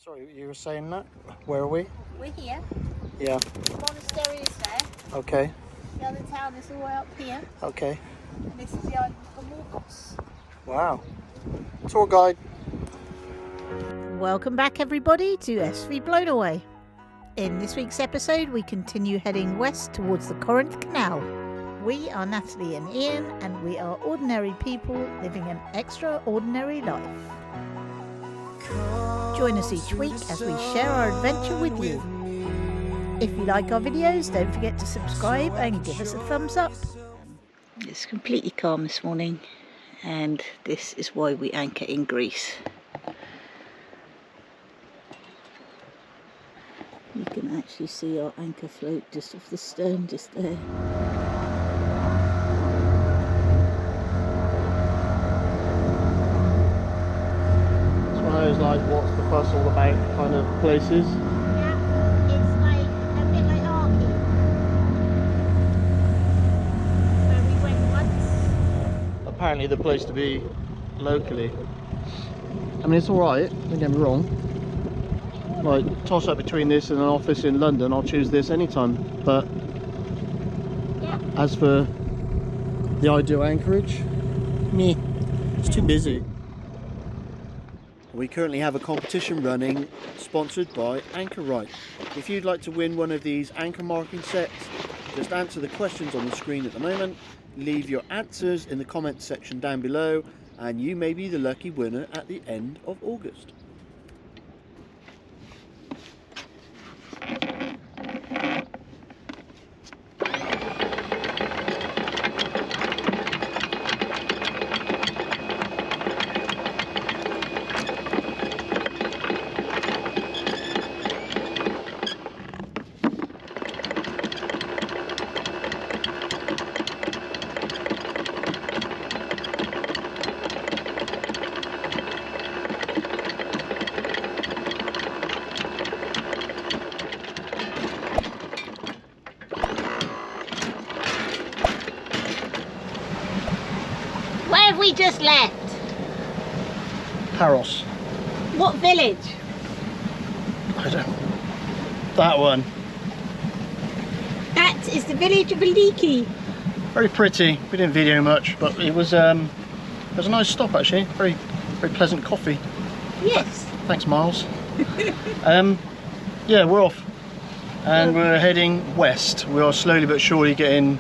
Sorry, you were saying that? Where are we? We're here. Yeah. The monastery is there. Okay. The other town is all the way up here. Okay. And this is the island of Morgos. Wow. Tour guide. Welcome back everybody to SV Blown Away. In this week's episode we continue heading west towards the Corinth Canal. We are Natalie and Ian and we are ordinary people living an extraordinary life. Join us each week as we share our adventure with you. If you like our videos, don't forget to subscribe and give us a thumbs up. It's completely calm this morning and this is why we anchor in Greece. You can actually see our anchor float just off the stern just there. Like, what's the fuss all about kind of places? Yeah, it's like a bit like Arky, where we went once. Apparently the place to be locally. I mean, it's alright, don't get me wrong. Like, toss up between this and an office in London, I'll choose this anytime. But Yeah. as for the ideal anchorage, meh, it's too busy. We currently have a competition running sponsored by Anchor Right. If you'd like to win one of these anchor marking sets, just answer the questions on the screen at the moment, leave your answers in the comments section down below, and you may be the lucky winner at the end of August. Where have we just left? Paros. What village? I don't. That one. That is the village of Aliki. Very pretty. We didn't video much, but it was a nice stop actually. Very pleasant coffee. Yes. Thanks, Miles. Yeah, we're off, and we're heading west. We are slowly but surely getting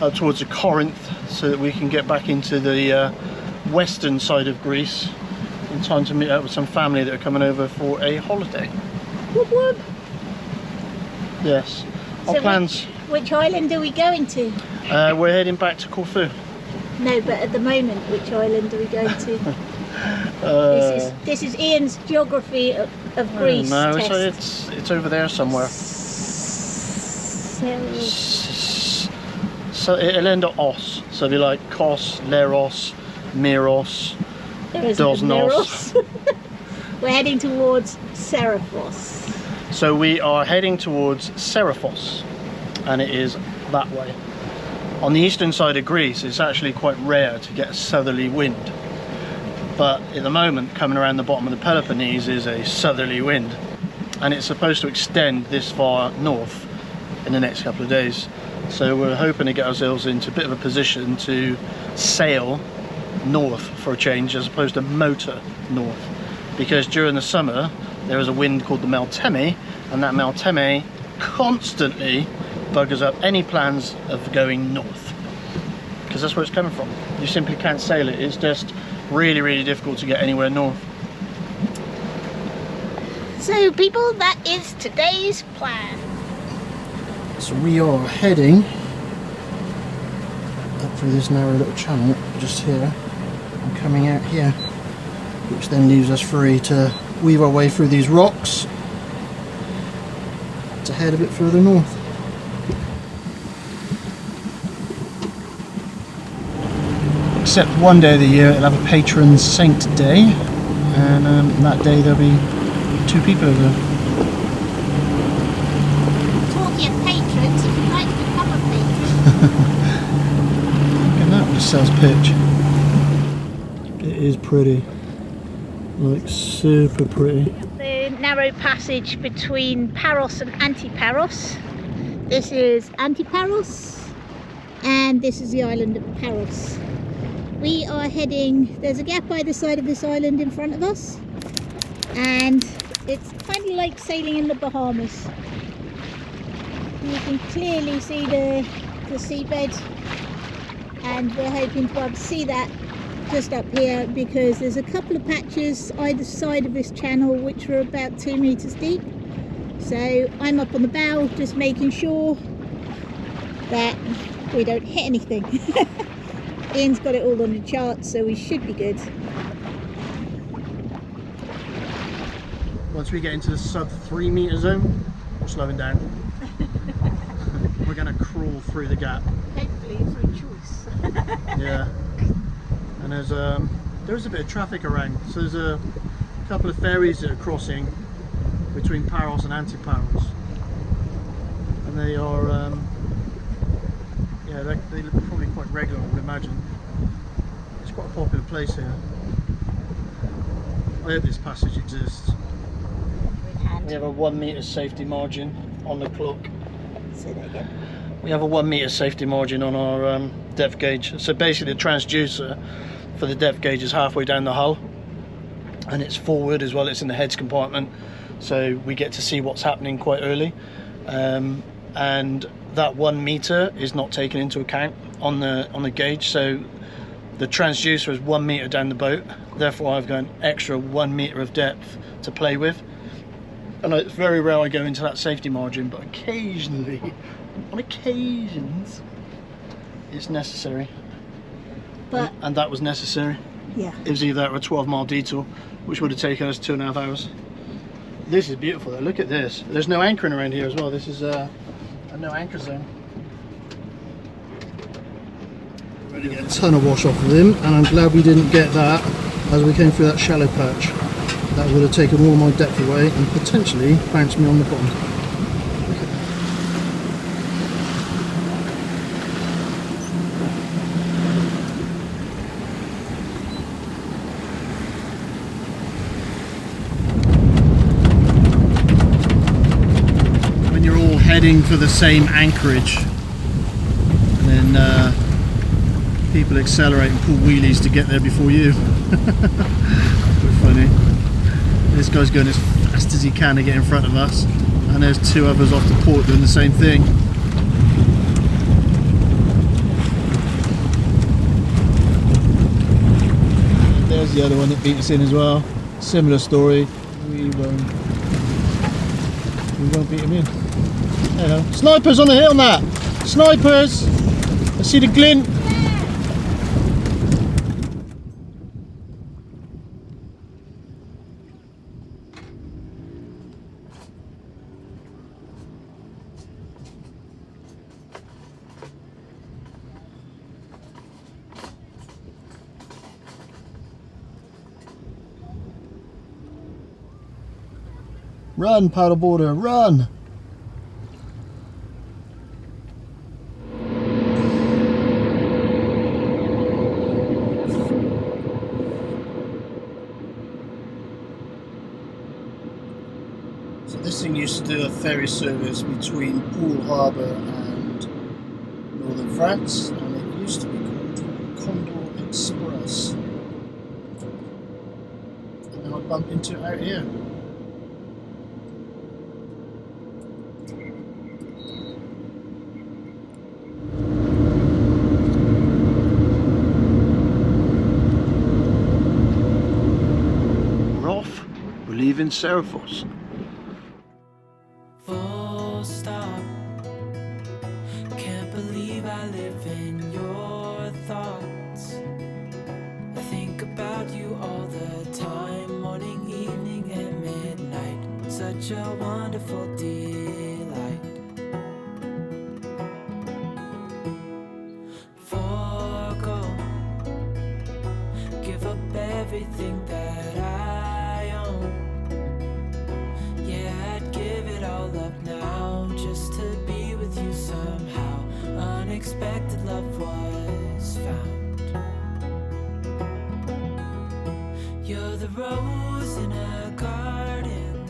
up towards the Corinth, so that we can get back into the western side of Greece in time to meet up with some family that are coming over for a holiday. Whoop whoop. Yes. Our So plans. Which island are we going to? We're heading back to Corfu. No, but at the moment, which island are we going to? This is Ian's geography of Greece No, test. it's over there somewhere. So it'll end at os. So it'll be like Kos, Leros, Miros, There isn't a Dosnos. Miros. We're heading towards Seraphos. So we are heading towards Seraphos, and it is that way. On the eastern side of Greece, it's actually quite rare to get a southerly wind. But at the moment, coming around the bottom of the Peloponnese is a southerly wind. And it's supposed to extend this far north in the next couple of days. So we're hoping to get ourselves into a bit of a position to sail north for a change, as opposed to motor north. Because during the summer, there is a wind called the Meltemi, and that Meltemi constantly buggers up any plans of going north. Because that's where it's coming from. You simply can't sail it. It's just really difficult to get anywhere north. So people, that is today's plan. So we are heading up through this narrow little channel just here and coming out here, which then leaves us free to weave our way through these rocks to head a bit further north. Except one day of the year it'll have a patron saint day, and that day there'll be 2 people over there. Talking of patrons, if you'd like to become a patron. Look at that sales pitch. It is pretty. Like super pretty. The narrow passage between Paros and Antiparos. This is Antiparos and this is the island of Paros. We are heading, there's a gap either side of this island in front of us, and it's kind of like sailing in the Bahamas. You can clearly see the seabed, and we're hoping to be able to see that just up here, because there's a couple of patches either side of this channel which are about 2 meters deep. So I'm up on the bow just making sure that we don't hit anything. Ian's got it all on the chart, so we should be good. Once we get into the sub 3 meter zone, we're slowing down. We're going to crawl through the gap. Hopefully through choice. Yeah. And there's a bit of traffic around, so there's a couple of ferries that are crossing between Paros and Antiparos, and they are yeah, they look probably quite regular, I would imagine. It's quite a popular place here. I hope this passage exists. We have a 1 meter safety margin on the clock. Say that again. We have a 1 meter safety margin on our depth gauge. So basically the transducer for the depth gauge is halfway down the hull, and it's forward as well, it's in the heads compartment, so we get to see what's happening quite early, and that 1 meter is not taken into account on the gauge. So the transducer is 1 meter down the boat, therefore I've got an extra 1 meter of depth to play with, and it's very rare I go into that safety margin, but occasionally, on occasions, it's necessary. But and that was necessary. yeah, It was either a 12-mile detour, which would have taken us 2.5 hours. This is beautiful though, look at this. There's no anchoring around here as well. This is a no anchor zone. Ready to get a ton of wash off of him, and I'm glad we didn't get that as we came through that shallow patch. That would have taken all my depth away and potentially bounced me on the bottom. Look at that. Heading for the same anchorage, and then people accelerate and pull wheelies to get there before you. Quite funny. This guy's going as fast as he can to get in front of us, and there's 2 others off the port doing the same thing. And there's the other one that beat us in as well. Similar story. We won't beat him in. Hello. Snipers on the hill now! Snipers! I see the glint! Run, paddleboarder, run! This thing used to do a ferry service between Poole Harbour and northern France, and it used to be called Condor Express. And now I bump into it out here. We're off. We're leaving Serifos. Full stop. Can't believe I live in your thoughts. I think about you all the time, morning, evening, and midnight. Such a wonderful delight. Forgo, give up everything that I own. Yeah, I'd give it all up now, just to be with you somehow. Unexpected love was found. You're the rose in a garden,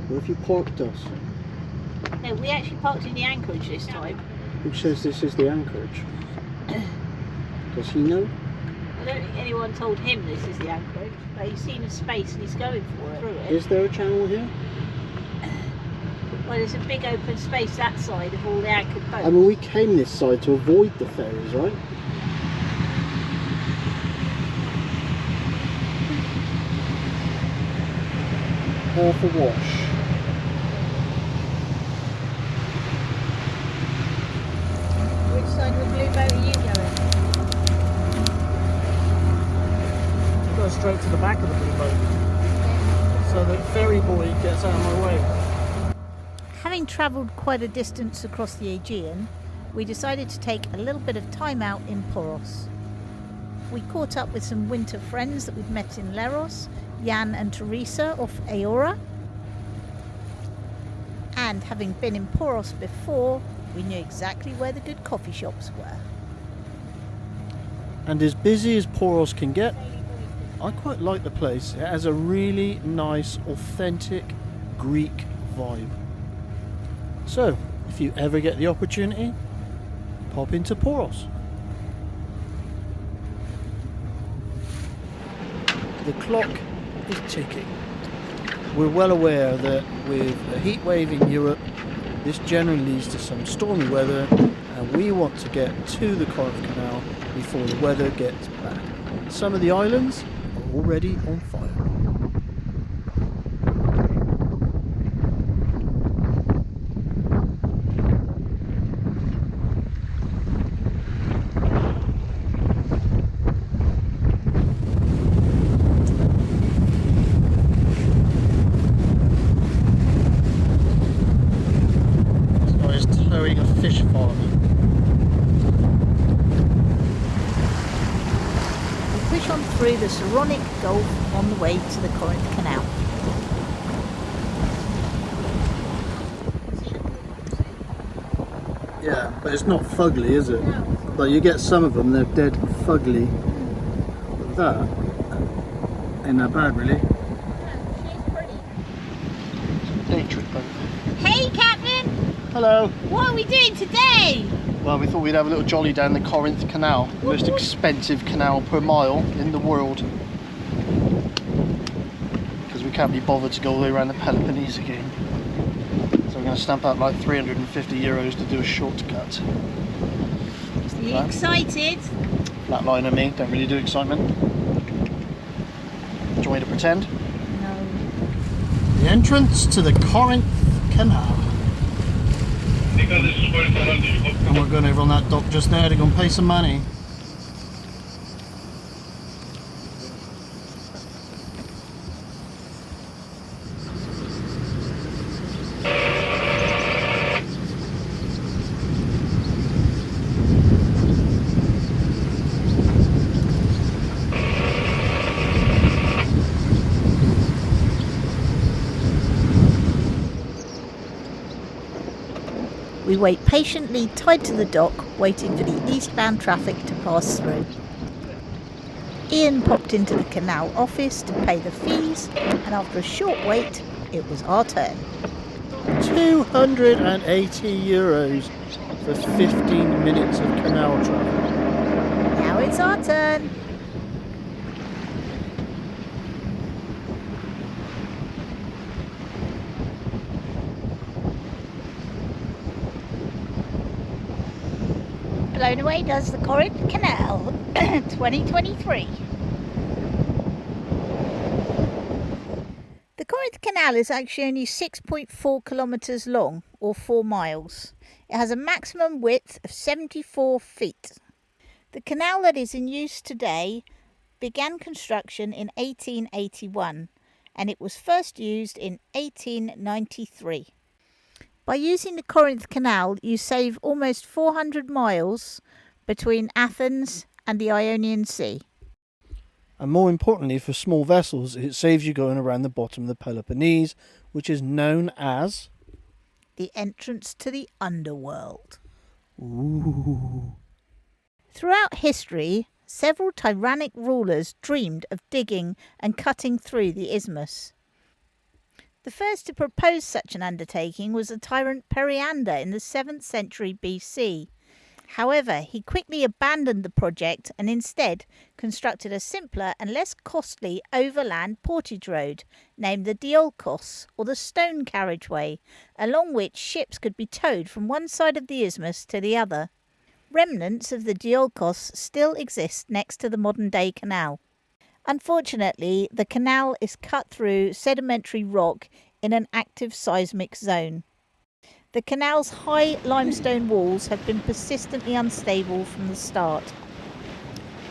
Where have you parked us? No, we actually parked in the anchorage this time. Who says this is the anchorage? Does he know? I don't think anyone told him this is the anchorage, but he's seen a space and he's going for it. Through it. Is there a channel here? Well, there's a big open space that side of all the anchored boats. I mean, we came this side to avoid the ferries, right? Half a wash. Which side of the blue boat are you going? Go straight to the back of the blue boat, so that ferry boy gets out of my way. Having travelled quite a distance across the Aegean, we decided to take a little bit of time out in Poros. We caught up with some winter friends that we'd met in Leros, Jan and Teresa off Aora. And having been in Poros before, we knew exactly where the good coffee shops were. And as busy as Poros can get, I quite like the place. It has a really nice, authentic Greek vibe. So, if you ever get the opportunity, pop into Poros. The clock is ticking. We're well aware that with a heat wave in Europe, this generally leads to some stormy weather, and we want to get to the Corinth Canal before the weather gets bad. Some of the islands are already on fire. A fish farm. We push on through the Saronic Gulf on the way to the Corinth Canal. Yeah, but it's not fugly, is it? Like, you get some of them, they're dead fugly. But that ain't that bad, really. Day trip boat. Hey, Captain! Hello. What are we doing today? Well, we thought we'd have a little jolly down the Corinth Canal, the most expensive canal per mile in the world. Because we can't be bothered to go all the way around the Peloponnese again. So we're going to stamp out like 350 euros to do a shortcut. Are you excited? Flatliner me, don't really do excitement. Do you want me to pretend? No. The entrance to the Corinth Canal. And we're going over on that dock just there to go and pay some money. We wait patiently tied to the dock, waiting for the eastbound traffic to pass through. Ian popped into the canal office to pay the fees, and after a short wait, it was our turn. 280 euros for 15 minutes of canal travel. Now it's our turn. Blown away does the Corinth Canal 2023. The Corinth Canal is actually only 6.4 kilometres long, or 4 miles. It has a maximum width of 74 feet. The canal that is in use today began construction in 1881, and it was first used in 1893. By using the Corinth Canal, you save almost 400 miles between Athens and the Ionian Sea. And more importantly, for small vessels, it saves you going around the bottom of the Peloponnese, which is known as the entrance to the underworld. Ooh. Throughout history, several tyrannic rulers dreamed of digging and cutting through the isthmus. The first to propose such an undertaking was the tyrant Periander in the 7th century BC. However, he quickly abandoned the project and instead constructed a simpler and less costly overland portage road named the Diolkos, or the Stone Carriageway, along which ships could be towed from one side of the isthmus to the other. Remnants of the Diolkos still exist next to the modern-day canal. Unfortunately, the canal is cut through sedimentary rock in an active seismic zone. The canal's high limestone walls have been persistently unstable from the start.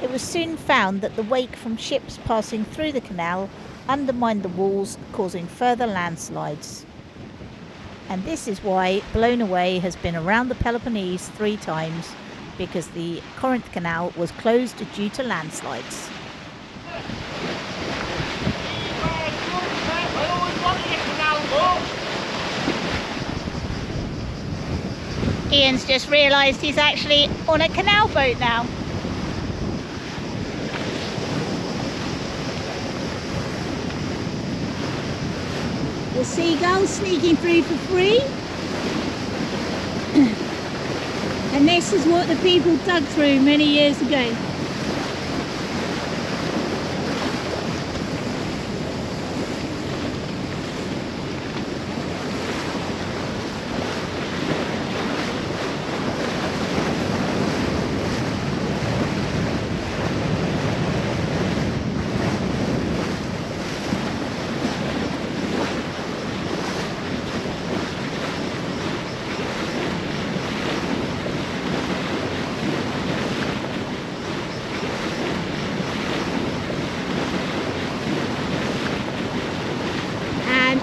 It was soon found that the wake from ships passing through the canal undermined the walls, causing further landslides. And this is why Blown Away has been around the Peloponnese 3 times, because the Corinth Canal was closed due to landslides. Ian's just realised he's actually on a canal boat now. The seagulls sneaking through for free. And this is what the people dug through many years ago.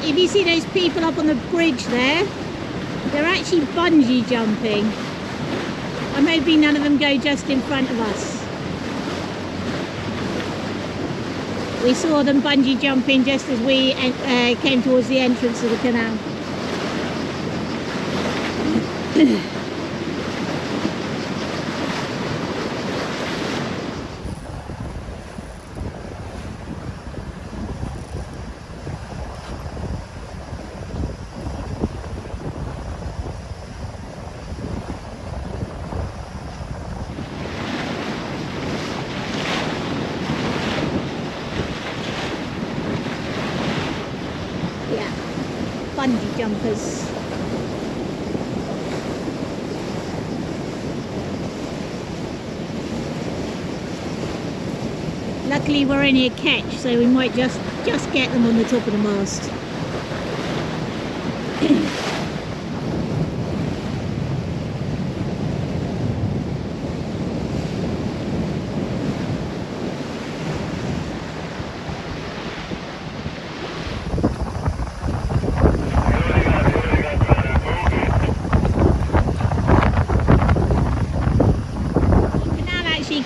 If you see those people up on the bridge there, they're actually bungee jumping. I'm hoping none of them go just in front of us. We saw them bungee jumping just as we came towards the entrance of the canal. Bungee jumpers. Luckily we're only a ketch, so we might just get them on the top of the mast.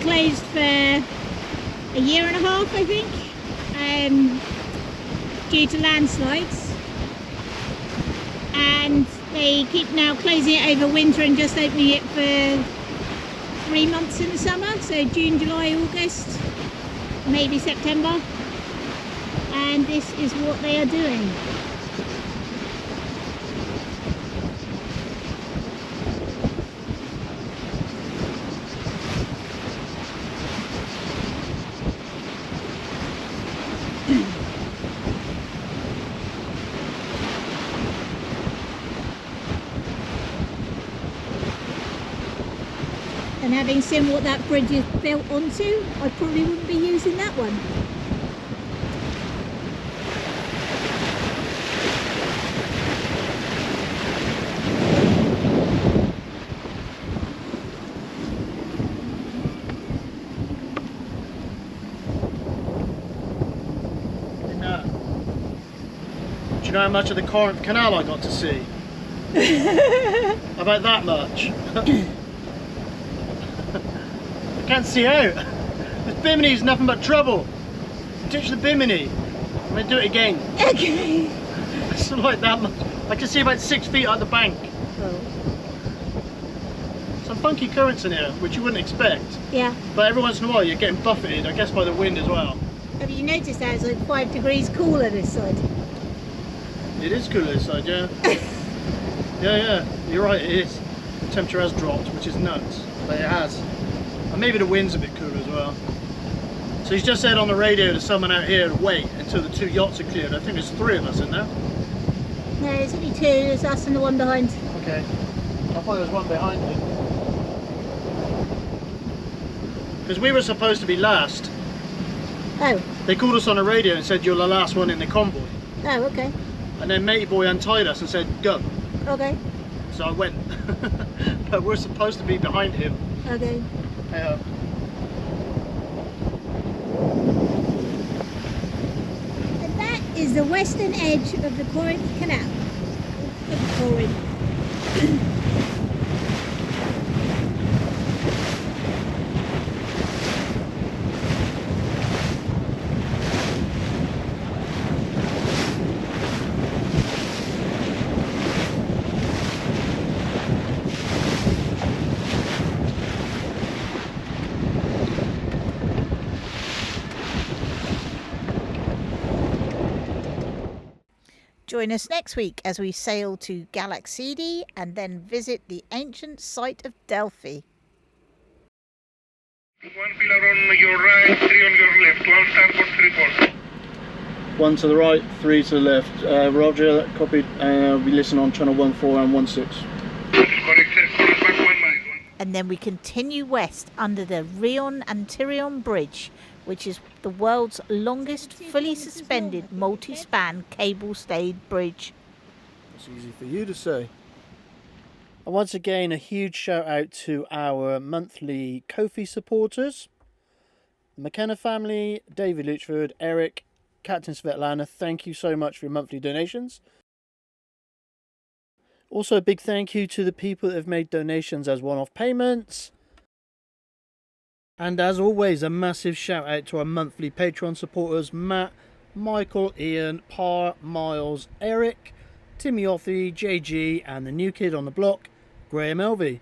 Closed for a year and a half, I think, due to landslides, and they keep now closing it over winter and just opening it for 3 months in the summer, so June, July, August, maybe September, and this is what they are doing. And having seen what that bridge is built onto, I probably wouldn't be using that one. Do you know how much of the Corinth Canal I got to see? About that much. I can't see out. This bimini is nothing but trouble. Ditch the bimini. I'm going to do it again. Okay. It's like that much. I can see about 6 feet at the bank. Oh. Some funky currents in here, which you wouldn't expect. Yeah. But every once in a while you're getting buffeted, I guess by the wind as well. Have you noticed that it's like 5 degrees cooler this side? It is cooler inside, yeah. yeah, you're right, it is. The temperature has dropped, which is nuts, but it has. And maybe the wind's a bit cooler as well. So he's just said on the radio to someone out here to wait until the 2 yachts are cleared. I think there's 3 of us in there. No, there's only 2. There's us and the one behind. Okay. I thought there was one behind me. Because we were supposed to be last. Oh. They called us on the radio and said you're the last one in the convoy. Oh, okay. And then matey boy untied us and said go. Okay. So I went. But we're supposed to be behind him. Okay. Yeah. And that is the western edge of the Corinth Canal. Of Corinth. Join us next week as we sail to Galaxidi and then visit the ancient site of Delphi. 1 pillar on your right, 3 on your left, 1 starboard, 3 port. 1 to the right, 3 to the left. Roger, copied. We listen on channel 14 and 16. Correct, sir. Back 1 mile. And then we continue west under the Rion Antirion Bridge, which is the world's longest fully suspended multi-span cable-stayed bridge. It's easy for you to say. And once again, a huge shout out to our monthly Ko-fi supporters. The McKenna family, David Luchford, Eric, Captain Svetlana, thank you so much for your monthly donations. Also a big thank you to the people that have made donations as one-off payments. And as always, a massive shout out to our monthly Patreon supporters, Matt, Michael, Ian, Par, Miles, Eric, Timmy Offey, JG, and the new kid on the block, Graham Elvey.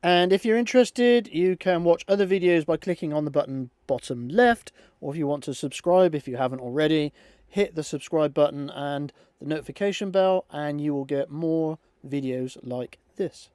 And if you're interested, you can watch other videos by clicking on the button bottom left, or if you want to subscribe, if you haven't already, hit the subscribe button and the notification bell, and you will get more videos like this.